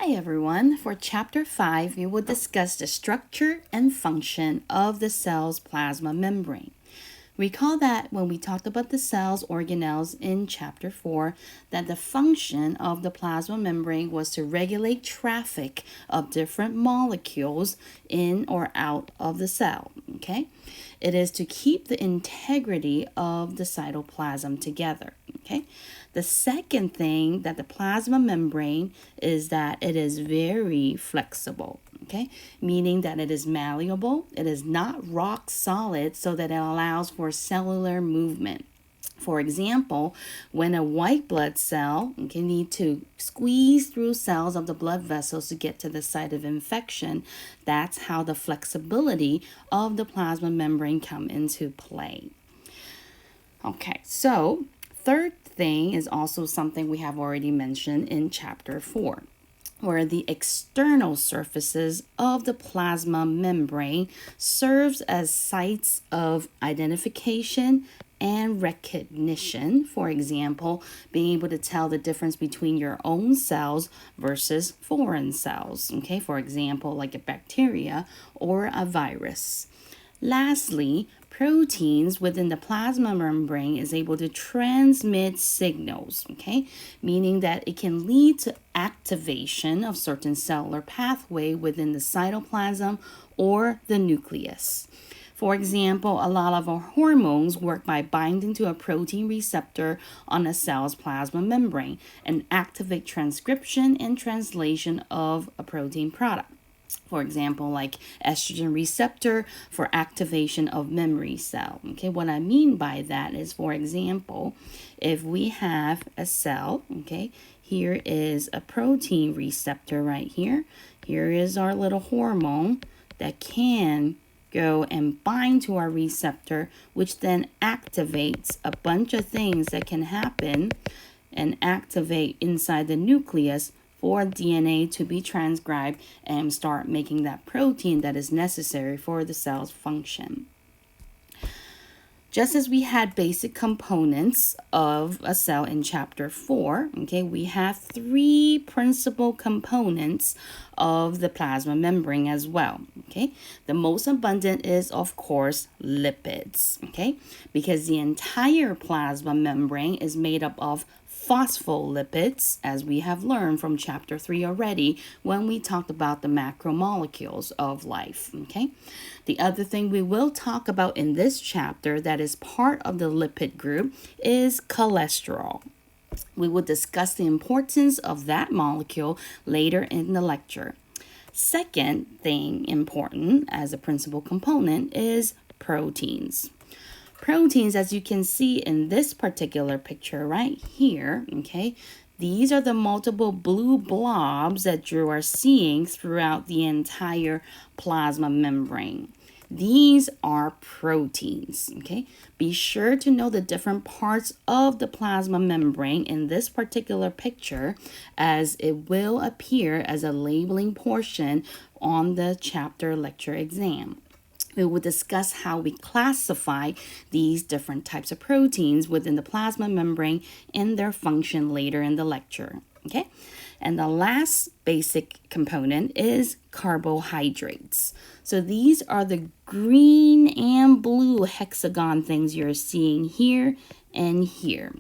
Hi everyone. For chapter 5, we will discuss the structure and function of the cell's plasma membrane. Recall that when we talked about the cell's organelles in chapter 4, that the function of the plasma membrane was to regulate traffic of different molecules in or out of the cell, okay? It is to keep the integrity of the cytoplasm together, okay? The second thing that the plasma membrane is that it is very flexible, okay? Meaning that it is malleable, it is not rock solid so that it allows for cellular movement. For example, when a white blood cell can need to squeeze through cells of the blood vessels to get to the site of infection, that's how the flexibility of the plasma membrane come into play. Okay, so third thing is also something we have already mentioned in chapter 4, where the external surfaces of the plasma membrane serves as sites of identification and recognition. For example, being able to tell the difference between your own cells versus foreign cells. Okay, for example, like a bacteria or a virus. Lastly, proteins within the plasma membrane is able to transmit signals, okay? Meaning that it can lead to activation of certain cellular pathway within the cytoplasm or the nucleus. For example, a lot of our hormones work by binding to a protein receptor on a cell's plasma membrane and activate transcription and translation of a protein product. For example, like estrogen receptor for activation of memory cell. Okay, what I mean by that is, for example, if we have a cell, okay, here is a protein receptor right here. Here is our little hormone that can go and bind to our receptor, which then activates a bunch of things that can happen and activate inside the nucleus for DNA to be transcribed and start making that protein that is necessary for the cell's function. Just as we had basic components of a cell in chapter 4, okay, we have 3 principal components of the plasma membrane as well, okay? The most abundant is, of course, lipids, okay? Because the entire plasma membrane is made up of phospholipids, as we have learned from chapter 3 already when we talked about the macromolecules of life, okay? The other thing we will talk about in this chapter that is part of the lipid group is cholesterol. We will discuss the importance of that molecule later in the lecture. Second thing important as a principal component is proteins. Proteins, as you can see in this particular picture right here, okay, these are the multiple blue blobs that you are seeing throughout the entire plasma membrane. These are proteins, okay? Be sure to know the different parts of the plasma membrane in this particular picture, as it will appear as a labeling portion on the chapter lecture exam. We will discuss how we classify these different types of proteins within the plasma membrane and their function later in the lecture, okay? And the last basic component is carbohydrates. So these are the green and blue hexagon things you're seeing here and here.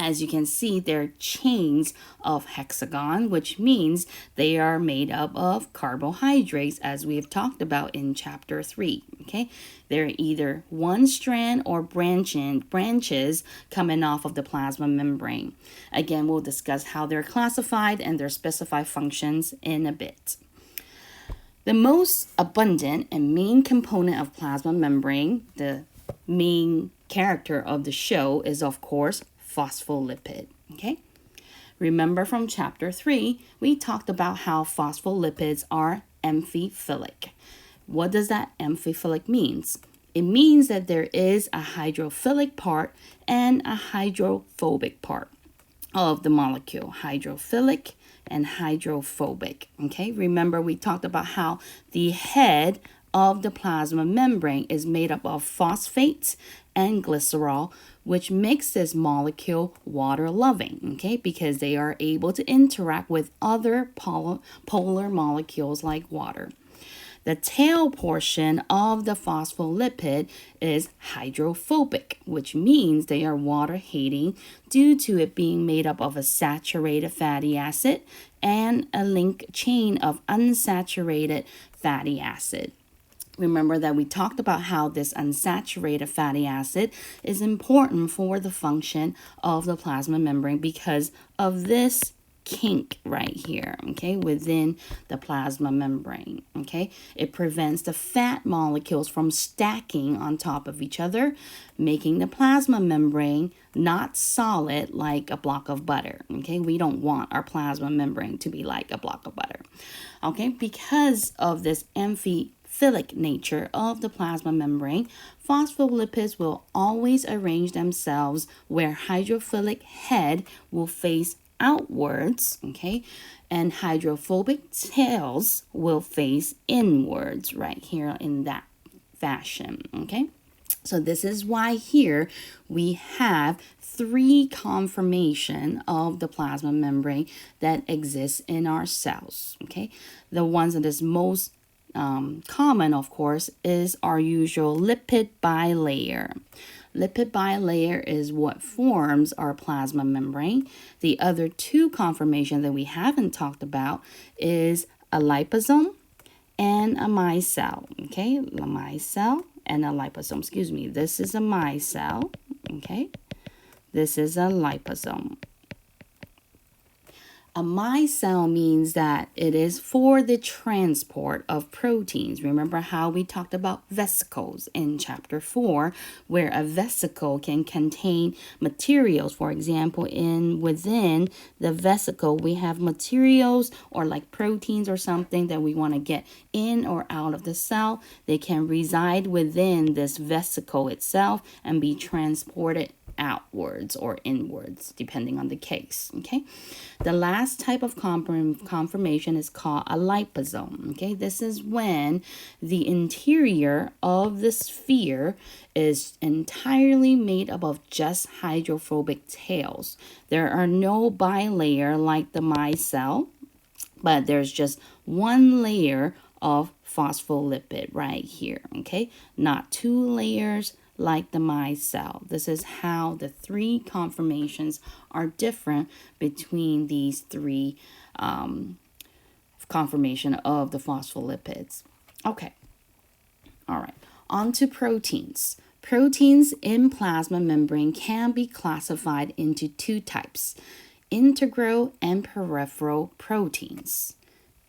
As you can see, they're chains of hexagon, which means they are made up of carbohydrates, as we have talked about in chapter 3, okay? They're either one strand or branches coming off of the plasma membrane. Again, we'll discuss how they're classified and their specified functions in a bit. The most abundant and main component of plasma membrane, the main character of the show, is of course phospholipid, okay? Remember from chapter 3, we talked about how phospholipids are amphiphilic. What does that amphiphilic means? It means that there is a hydrophilic part and a hydrophobic part of the molecule, hydrophilic and hydrophobic, okay? Remember we talked about how the head of the plasma membrane is made up of phosphates and glycerol, which makes this molecule water-loving, okay, because they are able to interact with other polar molecules like water. The tail portion of the phospholipid is hydrophobic, which means they are water-hating due to it being made up of a saturated fatty acid and a linked chain of unsaturated fatty acid. Remember that we talked about how this unsaturated fatty acid is important for the function of the plasma membrane because of this kink right here, okay, within the plasma membrane, okay? It prevents the fat molecules from stacking on top of each other, making the plasma membrane not solid like a block of butter, okay? We don't want our plasma membrane to be like a block of butter, okay? Because of this amphiphilic nature of the plasma membrane, phospholipids will always arrange themselves where hydrophilic head will face outwards, okay, and hydrophobic tails will face inwards right here in that fashion, okay. So this is why here we have 3 conformation of the plasma membrane that exists in our cells, okay. The ones that is most common, of course, is our usual lipid bilayer. Lipid bilayer is what forms our plasma membrane. The other 2 conformations that we haven't talked about is a liposome and a micelle. Okay, a micelle and a liposome. Excuse me. This is a micelle. Okay, this is a liposome. A micelle means that it is for the transport of proteins. Remember how we talked about vesicles in chapter 4, where a vesicle can contain materials. For example, within the vesicle, we have materials or like proteins or something that we want to get in or out of the cell. They can reside within this vesicle itself and be transported outwards or inwards, depending on the case, okay? The last type of conformation is called a liposome, okay? This is when the interior of the sphere is entirely made up of just hydrophobic tails. There are no bilayer like the micelle, but there's just one layer of phospholipid right here, okay? Not 2 layers like the micelle. This is how the 3 conformations are different between these 3 conformation of the phospholipids. Okay, all right, on to proteins. Proteins in plasma membrane can be classified into 2 types, integral and peripheral proteins.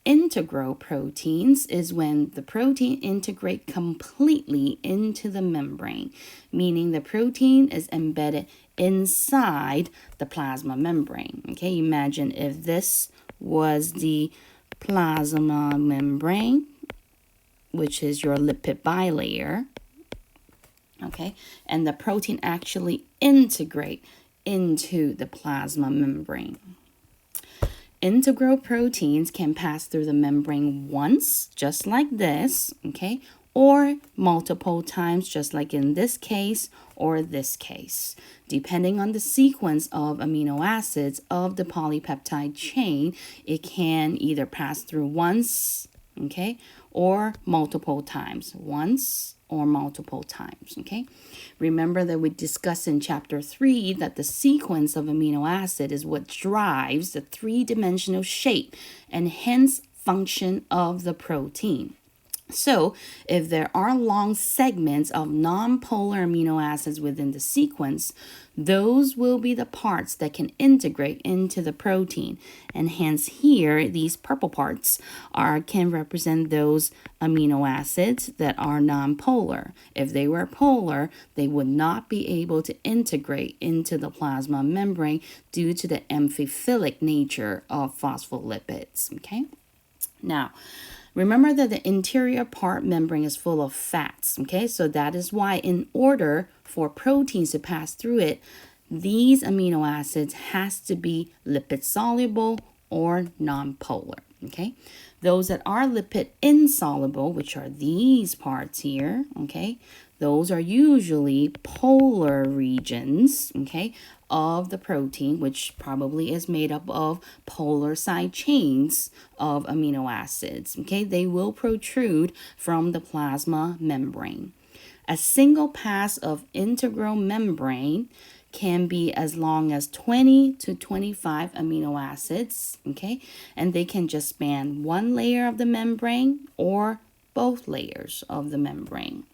Integral proteins is when the protein integrate completely into the membrane, meaning the protein is embedded inside the plasma membrane. Okay, imagine if this was the plasma membrane, which is your lipid bilayer, okay, and the protein actually integrate into the plasma membrane. Integral proteins can pass through the membrane once, just like this, okay, or multiple times, just like in this case or this case. Depending on the sequence of amino acids of the polypeptide chain, it can either pass through once, okay, or multiple times, once or multiple times, okay? Remember that we discussed in chapter 3 that the sequence of amino acid is what drives the 3-dimensional shape and hence function of the protein. So, if there are long segments of non-polar amino acids within the sequence, those will be the parts that can integrate into the protein. And hence here, these purple parts can represent those amino acids that are non-polar. If they were polar, they would not be able to integrate into the plasma membrane due to the amphiphilic nature of phospholipids, okay? Now, remember that the interior part membrane is full of fats, okay? So that is why in order for proteins to pass through it, these amino acids has to be lipid soluble or nonpolar. Okay, those that are lipid insoluble, which are these parts here, okay, those are usually polar regions, okay, of the protein, which probably is made up of polar side chains of amino acids. Okay, they will protrude from the plasma membrane. A single pass of integral membrane can be as long as 20 to 25 amino acids, okay? And they can just span one layer of the membrane or both layers of the membrane.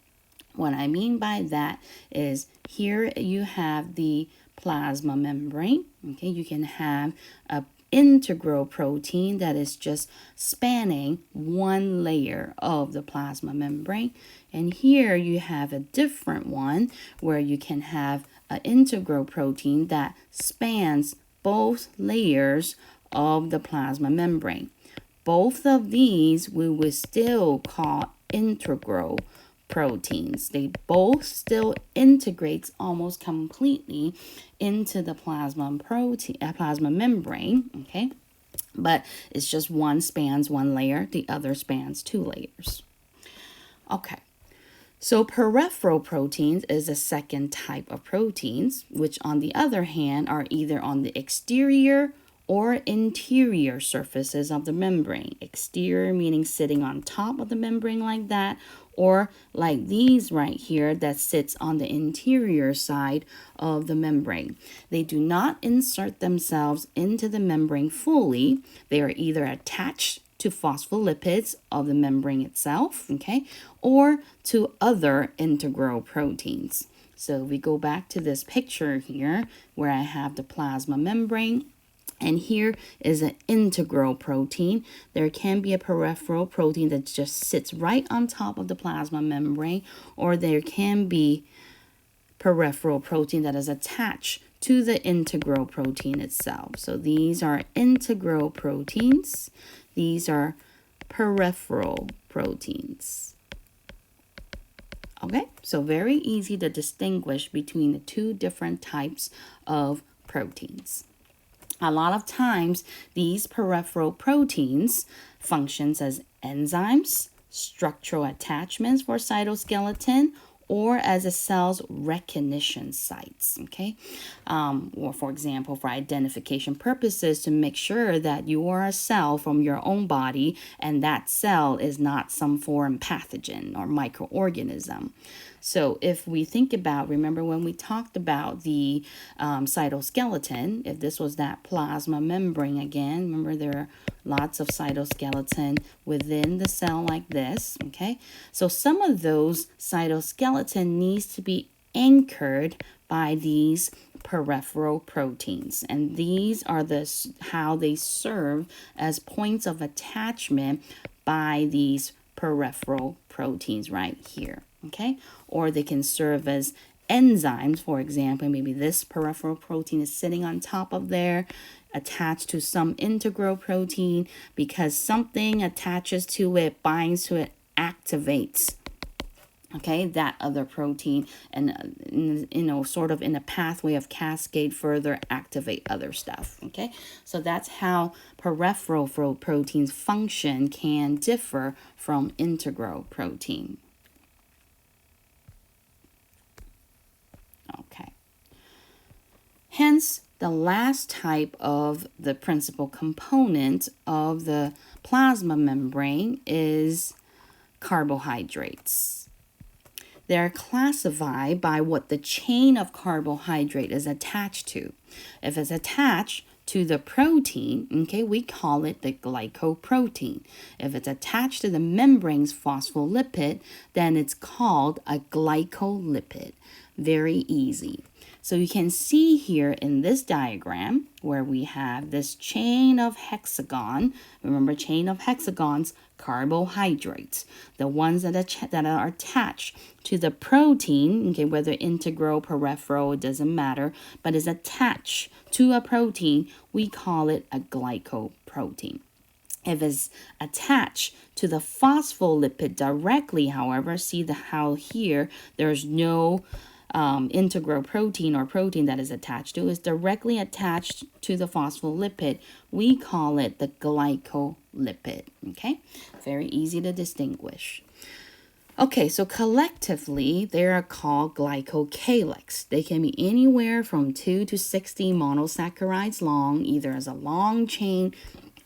What I mean by that is here you have the plasma membrane, okay? You can have a integral protein that is just spanning one layer of the plasma membrane. And here you have a different one where you can have an integral protein that spans both layers of the plasma membrane. Both of these we will still call integral proteins. They both still integrates almost completely into the plasma membrane, okay? But it's just one spans one layer, the other spans two layers. Okay. So peripheral proteins is a second type of proteins, which on the other hand are either on the exterior or interior surfaces of the membrane. Exterior meaning sitting on top of the membrane like that, or like these right here that sits on the interior side of the membrane. They do not insert themselves into the membrane fully. They are either attached to phospholipids of the membrane itself, okay, or to other integral proteins. So we go back to this picture here where I have the plasma membrane. And here is an integral protein. There can be a peripheral protein that just sits right on top of the plasma membrane, or there can be peripheral protein that is attached to the integral protein itself. So these are integral proteins. These are peripheral proteins. Okay, so very easy to distinguish between the two different types of proteins. A lot of times, these peripheral proteins functions as enzymes, structural attachments for cytoskeleton, or as a cell's recognition sites, okay? Or for example, for identification purposes, to make sure that you are a cell from your own body and that cell is not some foreign pathogen or microorganism. So if we think about, remember when we talked about the cytoskeleton, if this was that plasma membrane again, remember there are lots of cytoskeleton within the cell like this, okay? So some of those cytoskeleton needs to be anchored by these peripheral proteins, and these are how they serve as points of attachment by these peripheral proteins right here, okay? Or they can serve as enzymes. For example, maybe this peripheral protein is sitting on top of there, attached to some integral protein, because something attaches to it, binds to it, activates, okay, that other protein, and sort of in a pathway of cascade further activate other stuff, okay? So that's how peripheral proteins function can differ from integral protein. Okay. Hence, the last type of the principal component of the plasma membrane is carbohydrates. They're classified by what the chain of carbohydrate is attached to. If it's attached to the protein, okay, we call it the glycoprotein. If it's attached to the membrane's phospholipid, then it's called a glycolipid. Very easy. So you can see here in this diagram where we have this chain of hexagon. Remember, chain of hexagons, carbohydrates. The ones that are attached to the protein, okay, whether integral, peripheral, it doesn't matter, but is attached to a protein, we call it a glycoprotein. If it's attached to the phospholipid directly, however, see how here there's no integral protein or protein that is attached to is directly attached to the phospholipid, we call it the glycolipid. Okay, very easy to distinguish. Okay, so collectively, they are called glycocalyx. They can be anywhere from 2 to 60 monosaccharides long, either as a long chain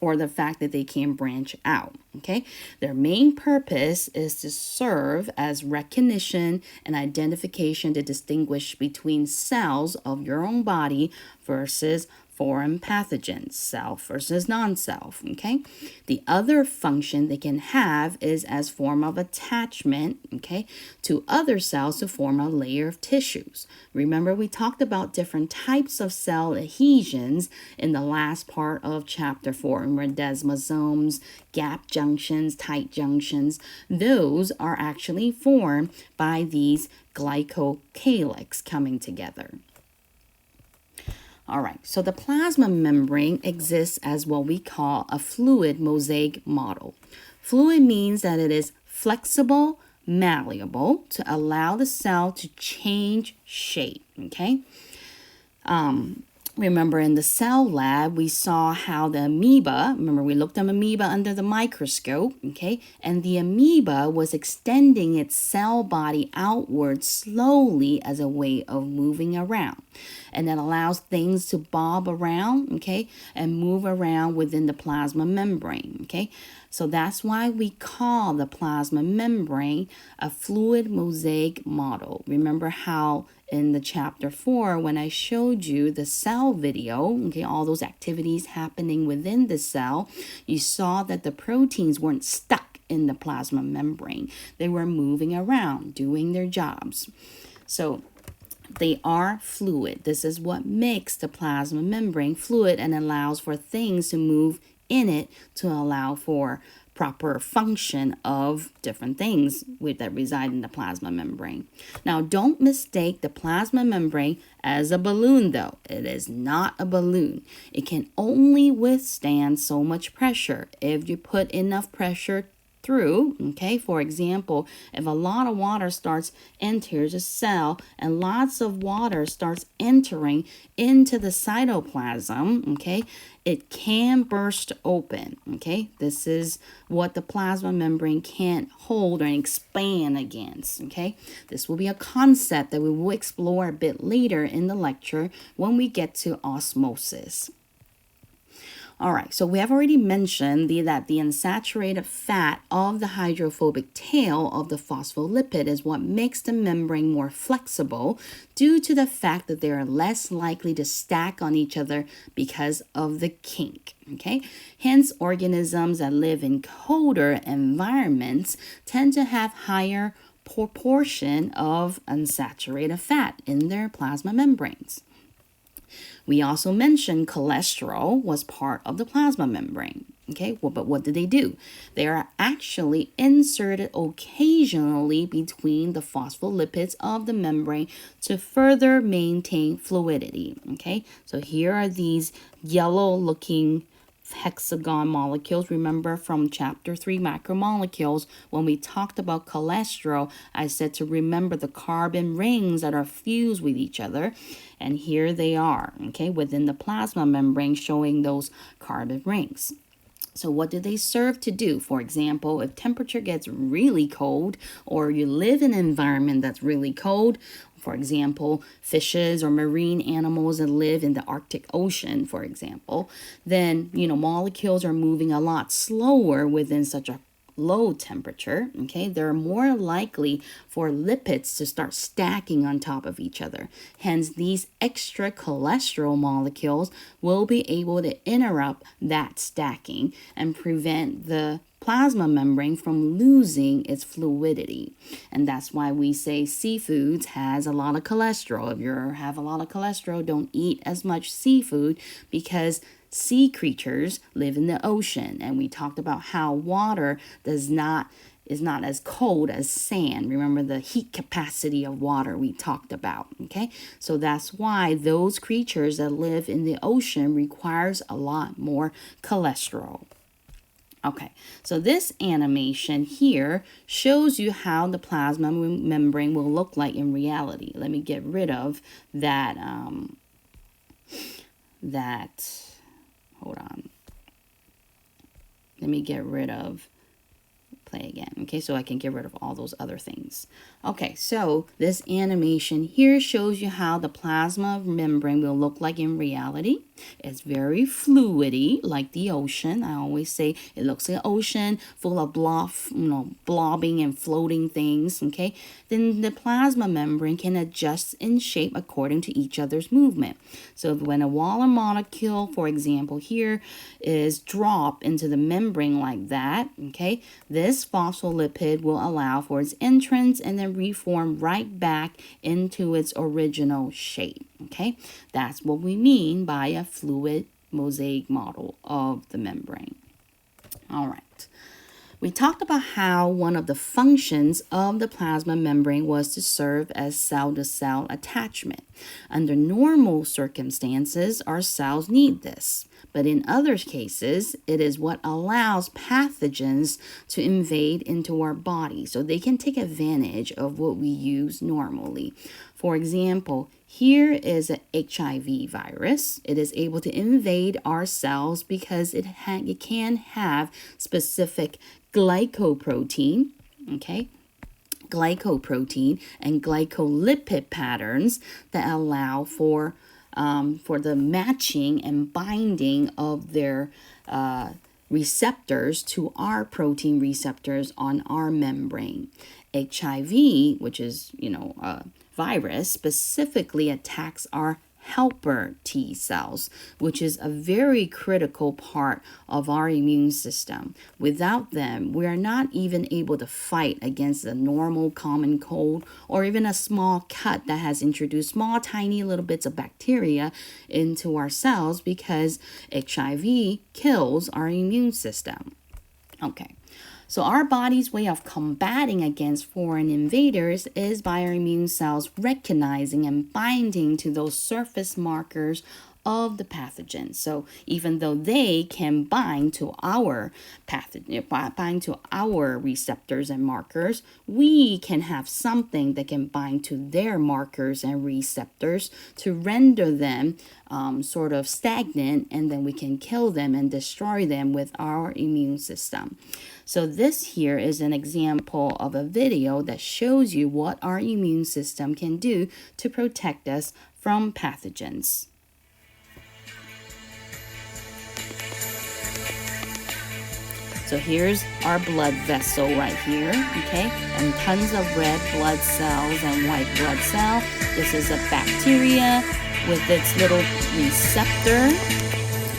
or the fact that they can branch out. Okay, their main purpose is to serve as recognition and identification to distinguish between cells of your own body versus foreign pathogens, self versus non-self. Okay, the other function they can have is as form of attachment, okay, to other cells to form a layer of tissues. Remember, we talked about different types of cell adhesions in the last part of chapter 4. Remember, desmosomes, gap junctions, tight junctions. Those are actually formed by these glycocalyx coming together. All right, so the plasma membrane exists as what we call a fluid mosaic model. Fluid means that it is flexible, malleable to allow the cell to change shape, okay? Remember in the cell lab, we saw how the amoeba, remember we looked at amoeba under the microscope, okay? And the amoeba was extending its cell body outward slowly as a way of moving around. And that allows things to bob around, okay? And move around within the plasma membrane, okay? So that's why we call the plasma membrane a fluid mosaic model. Remember how in the chapter 4, when I showed you the cell video, okay, all those activities happening within the cell, you saw that the proteins weren't stuck in the plasma membrane. They were moving around, doing their jobs. So they are fluid. This is what makes the plasma membrane fluid and allows for things to move in it to allow for proper function of different things that reside in the plasma membrane. Now, don't mistake the plasma membrane as a balloon, though. It is not a balloon. It can only withstand so much pressure. If you put enough pressure through, okay, for example, if a lot of water starts enters a cell and lots of water starts entering into the cytoplasm, okay, it can burst open, okay. This is what the plasma membrane can't hold or expand against, okay. This will be a concept that we will explore a bit later in the lecture when we get to osmosis. All right, so we have already mentioned that the unsaturated fat of the hydrophobic tail of the phospholipid is what makes the membrane more flexible due to the fact that they are less likely to stack on each other because of the kink. Okay, hence organisms that live in colder environments tend to have higher proportion of unsaturated fat in their plasma membranes. We also mentioned cholesterol was part of the plasma membrane. Okay, well, but what do? They are actually inserted occasionally between the phospholipids of the membrane to further maintain fluidity. Okay, so here are these yellow-looking hexagon molecules. Remember from chapter 3 macromolecules, when we talked about cholesterol, I said to remember the carbon rings that are fused with each other, and here they are, okay, within the plasma membrane showing those carbon rings. So what do they serve to do? For example, if temperature gets really cold or you live in an environment that's really cold, for example, fishes or marine animals that live in the Arctic Ocean, for example, then, molecules are moving a lot slower within such a low temperature, okay, they're more likely for lipids to start stacking on top of each other. Hence, these extra cholesterol molecules will be able to interrupt that stacking and prevent the plasma membrane from losing its fluidity. And that's why we say seafoods has a lot of cholesterol. If you have a lot of cholesterol, don't eat as much seafood because sea creatures live in the ocean, and we talked about how water is not as cold as sand. Remember the heat capacity of water we talked about, okay? So that's why those creatures that live in the ocean requires a lot more cholesterol. Okay, so this animation here shows you how the plasma membrane will look like in reality. Let me get rid of that, hold on. Let me get rid of play again. Okay, so I can get rid of all those other things. Okay, so this animation here shows you how the plasma membrane will look like in reality. It's very fluidy, like the ocean. I always say it looks like an ocean full of blobbing and floating things. Okay, then the plasma membrane can adjust in shape according to each other's movement. So when a water molecule, for example, here is dropped into the membrane like that, okay, this phospholipid will allow for its entrance and then reform right back into its original shape. Okay, that's what we mean by a fluid mosaic model of the membrane. All right. We talked about how one of the functions of the plasma membrane was to serve as cell-to-cell attachment. Under normal circumstances, our cells need this. But in other cases, it is what allows pathogens to invade into our body so they can take advantage of what we use normally. For example, here is an HIV virus. It is able to invade our cells because it can have specific glycoprotein, okay? Glycoprotein and glycolipid patterns that allow for the matching and binding of their receptors to our protein receptors on our membrane. HIV, which is, a virus, specifically attacks our helper T cells, which is a very critical part of our immune system. Without them, we are not even able to fight against a normal common cold or even a small cut that has introduced small tiny little bits of bacteria into our cells because HIV kills our immune system. Okay. So our body's way of combating against foreign invaders is by our immune cells recognizing and binding to those surface markers of the pathogen. So even though they can bind to our receptors and markers, we can have something that can bind to their markers and receptors to render them sort of stagnant, and then we can kill them and destroy them with our immune system. So this here is an example of a video that shows you what our immune system can do to protect us from pathogens. So here's our blood vessel right here, okay? And tons of red blood cells and white blood cell. This is a bacteria with its little receptor,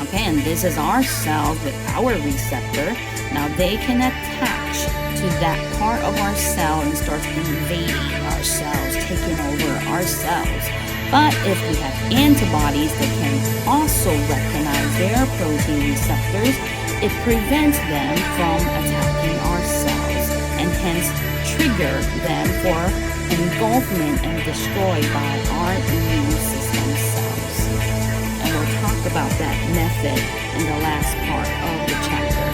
okay? And this is our cells with our receptor. Now they can attach to that part of our cell and start invading our cells, taking over our cells. But if we have antibodies that can also recognize their protein receptors, it prevents them from attacking our cells and hence trigger them for engulfment and destroyed by our immune system cells. And we'll talk about that method in the last part of the chapter.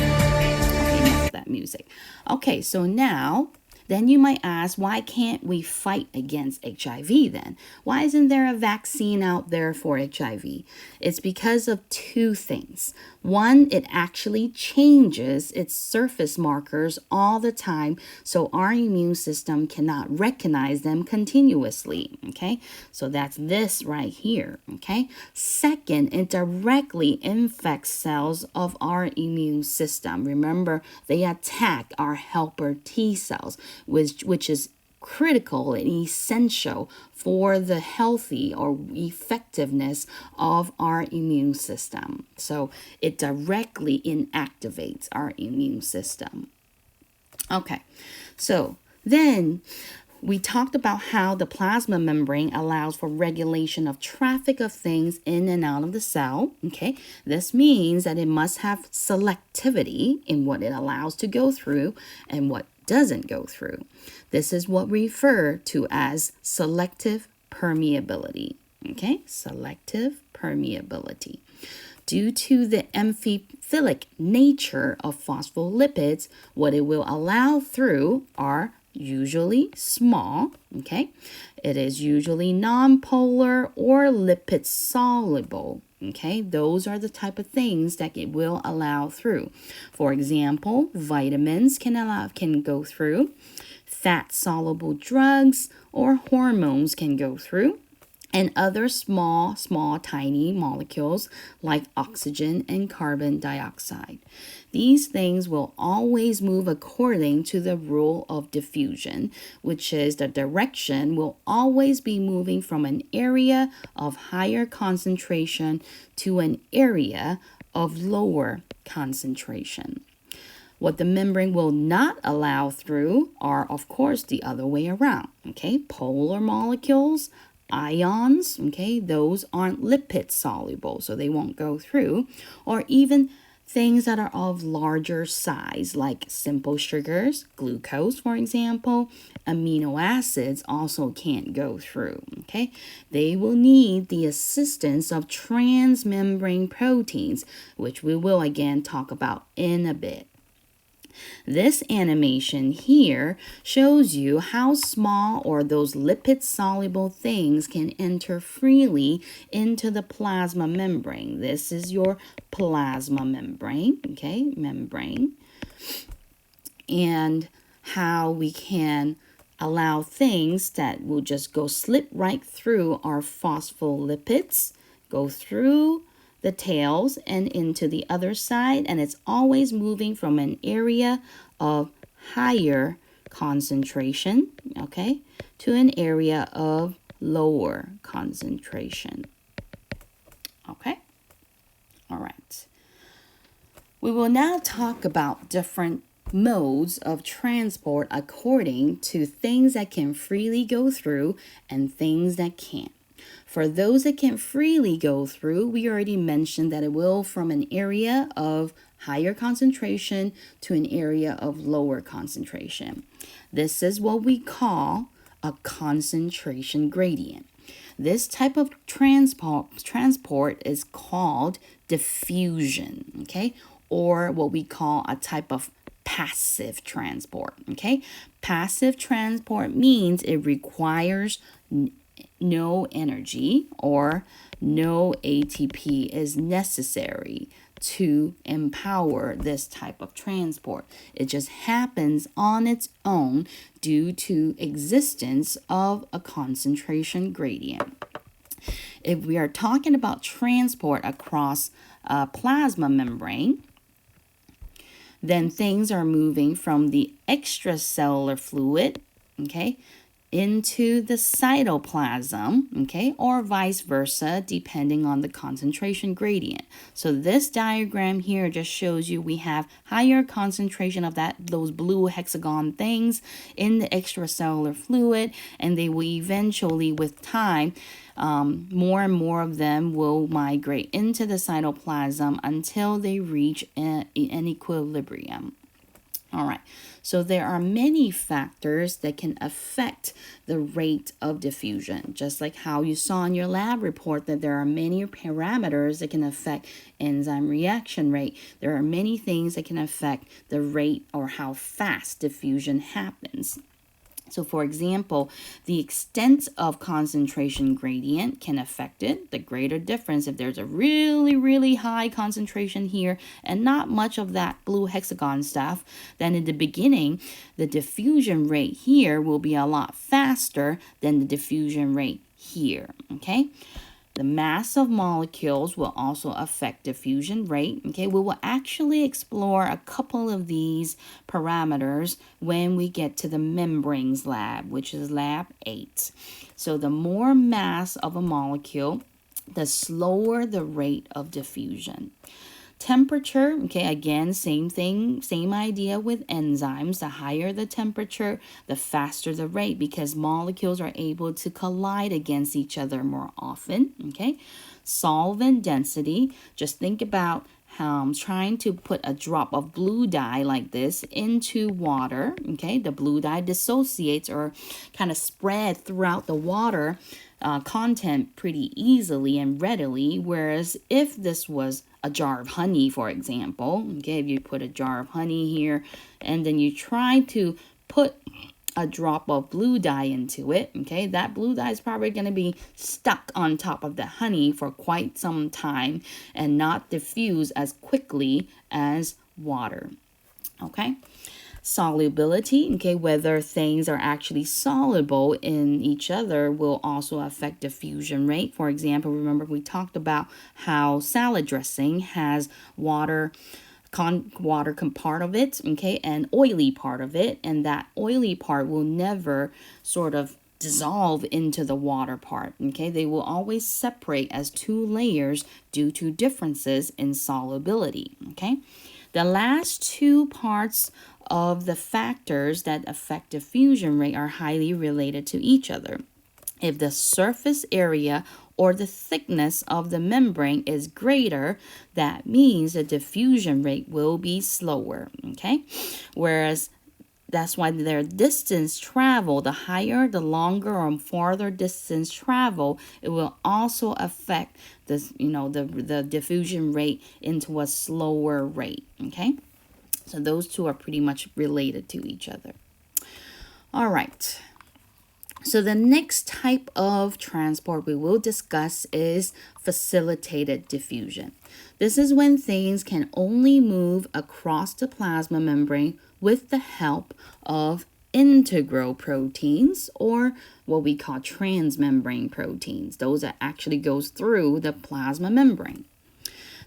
Okay, enough of that music. Okay, so now, then you might ask, why can't we fight against HIV then? Why isn't there a vaccine out there for HIV? It's because of two things. One, it actually changes its surface markers all the time, so our immune system cannot recognize them continuously, okay? So that's this right here, okay? Second, it directly infects cells of our immune system. Remember, they attack our helper T cells, which is critical and essential for the healthy or effectiveness of our immune system. So it directly inactivates our immune system. Okay, so then we talked about how the plasma membrane allows for regulation of traffic of things in and out of the cell. Okay, this means that it must have selectivity in what it allows to go through and what doesn't go through. This is what we refer to as selective permeability. Okay, selective permeability. Due to the hydrophilic nature of phospholipids, what it will allow through are usually small, okay? It is usually nonpolar or lipid soluble, okay? Those are the type of things that it will allow through. For example, vitamins can go through, fat soluble drugs or hormones can go through, and other small, tiny molecules like oxygen and carbon dioxide. These things will always move according to the rule of diffusion, which is the direction will always be moving from an area of higher concentration to an area of lower concentration. What the membrane will not allow through are, of course, the other way around, okay? Polar molecules, ions, okay, those aren't lipid soluble, so they won't go through, or even things that are of larger size, like simple sugars, glucose, for example, amino acids also can't go through, okay? They will need the assistance of transmembrane proteins, which we will again talk about in a bit. This animation here shows you how small or those lipid-soluble things can enter freely into the plasma membrane. This is your plasma membrane, okay, membrane. And how we can allow things that will just slip right through our phospholipids, go through the tails and into the other side, and it's always moving from an area of higher concentration, okay, to an area of lower concentration. Okay, all right. We will now talk about different modes of transport according to things that can freely go through and things that can't. For those that can freely go through, we already mentioned that it will from an area of higher concentration to an area of lower concentration. This is what we call a concentration gradient. This type of transport is called diffusion, okay? Or what we call a type of passive transport, okay? Passive transport means it requires no energy or no ATP is necessary to empower this type of transport. It just happens on its own due to existence of a concentration gradient. If we are talking about transport across a plasma membrane, then things are moving from the extracellular fluid, okay, into the cytoplasm, okay, or vice versa, depending on the concentration gradient. So this diagram here just shows you we have higher concentration of those blue hexagon things in the extracellular fluid, and they will eventually, with time, more and more of them will migrate into the cytoplasm until they reach an equilibrium. All right, so there are many factors that can affect the rate of diffusion, just like how you saw in your lab report that there are many parameters that can affect enzyme reaction rate. There are many things that can affect the rate or how fast diffusion happens. So for example, the extent of concentration gradient can affect it. The greater difference, if there's a really, really high concentration here and not much of that blue hexagon stuff, then in the beginning, the diffusion rate here will be a lot faster than the diffusion rate here, okay? The mass of molecules will also affect diffusion rate. Okay, we will actually explore a couple of these parameters when we get to the membranes lab, which is lab 8. So the more mass of a molecule, the slower the rate of diffusion. Temperature, okay, again, same thing, same idea with enzymes. The higher the temperature, the faster the rate because molecules are able to collide against each other more often, okay? Solvent density, just think about trying to put a drop of blue dye like this into water, okay? The blue dye dissociates or kind of spread throughout the water content pretty easily and readily, whereas if this was a a jar of honey, for example. Okay, if you put a jar of honey here and then you try to put a drop of blue dye into it, okay, that blue dye is probably going to be stuck on top of the honey for quite some time and not diffuse as quickly as water. Okay, solubility, okay, whether things are actually soluble in each other will also affect diffusion rate. For example, remember we talked about how salad dressing has water part of it, okay, and oily part of it, and that oily part will never sort of dissolve into the water part, okay. They will always separate as two layers due to differences in solubility, okay. The last two parts of the factors that affect diffusion rate are highly related to each other. If the surface area or the thickness of the membrane is greater, that means the diffusion rate will be slower, okay? Whereas that's why their distance travel, the higher, the longer or farther distance travel, it will also affect this, the diffusion rate into a slower rate, okay? So those two are pretty much related to each other. All right. So the next type of transport we will discuss is facilitated diffusion. This is when things can only move across the plasma membrane with the help of integral proteins, or what we call transmembrane proteins. Those that actually goes through the plasma membrane.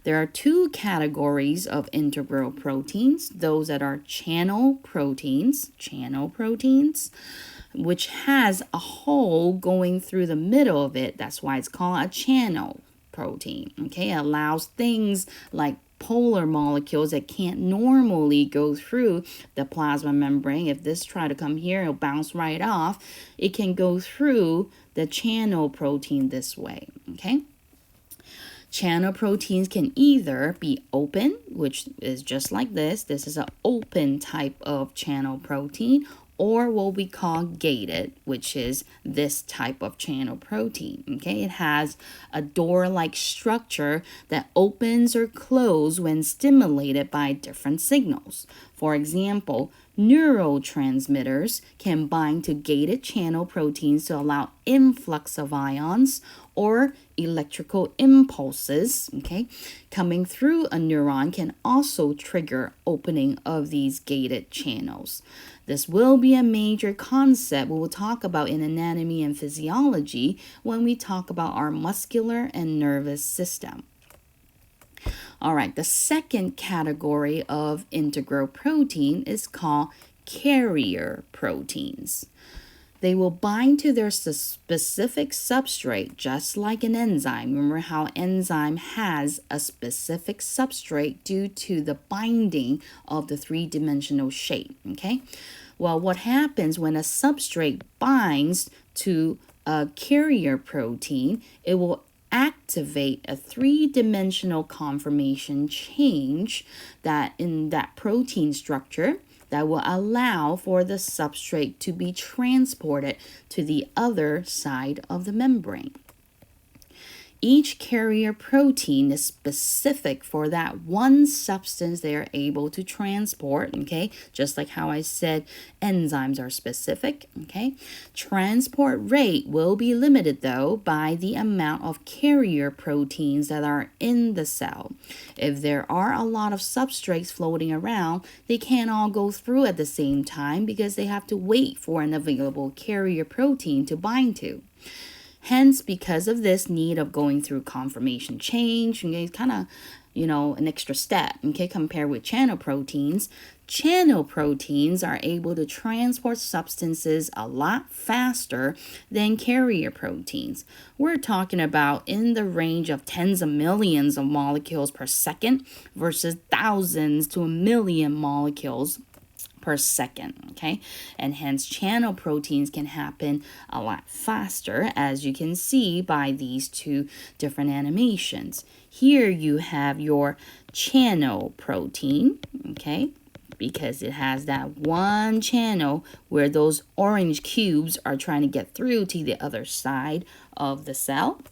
There are two categories of integral proteins, those that are channel proteins, which has a hole going through the middle of it. That's why it's called a channel protein. Okay, it allows things like polar molecules that can't normally go through the plasma membrane. If this try to come here, it'll bounce right off. It can go through the channel protein this way. Okay. Channel proteins can either be open, which is just like this. This is an open type of channel protein, or what we call gated, which is this type of channel protein. Okay, it has a door-like structure that opens or closes when stimulated by different signals. For example, neurotransmitters can bind to gated channel proteins to allow influx of ions, or electrical impulses, okay, coming through a neuron can also trigger opening of these gated channels. This will be a major concept we will talk about in anatomy and physiology when we talk about our muscular and nervous system. All right, the second category of integral protein is called carrier proteins. They will bind to their specific substrate, just like an enzyme. Remember how enzyme has a specific substrate due to the binding of the three-dimensional shape, okay? Well, what happens when a substrate binds to a carrier protein, it will activate a three-dimensional conformation change that in that protein structure that will allow for the substrate to be transported to the other side of the membrane. Each carrier protein is specific for that one substance they are able to transport, okay? Just like how I said enzymes are specific, okay? Transport rate will be limited, though, by the amount of carrier proteins that are in the cell. If there are a lot of substrates floating around, they can't all go through at the same time because they have to wait for an available carrier protein to bind to. Hence, because of this need of going through conformation change, okay, it's kind of, an extra step, okay, compared with channel proteins. Channel proteins are able to transport substances a lot faster than carrier proteins. We're talking about in the range of tens of millions of molecules per second versus thousands to a million molecules per second, okay? And hence channel proteins can happen a lot faster, as you can see by these two different animations. Here you have your channel protein, okay? Because it has that one channel where those orange cubes are trying to get through to the other side of the cell.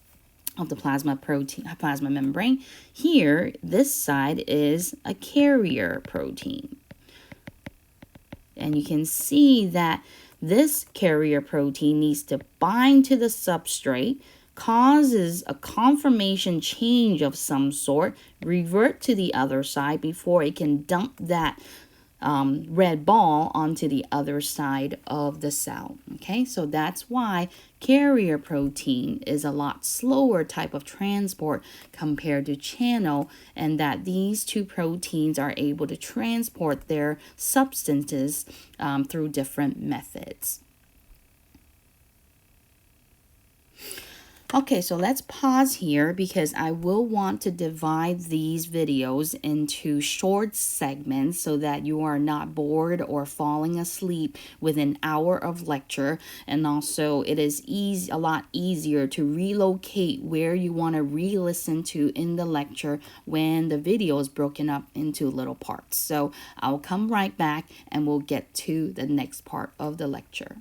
of the plasma membrane. Here, this side is a carrier protein. And you can see that this carrier protein needs to bind to the substrate, causes a conformation change of some sort, revert to the other side before it can dump that red ball onto the other side of the cell. Okay, so that's why carrier protein is a lot slower type of transport compared to channel, and that these two proteins are able to transport their substances through different methods. Okay, so let's pause here because I will want to divide these videos into short segments so that you are not bored or falling asleep with an hour of lecture. And also it is a lot easier to relocate where you want to re-listen to in the lecture when the video is broken up into little parts. So I'll come right back and we'll get to the next part of the lecture.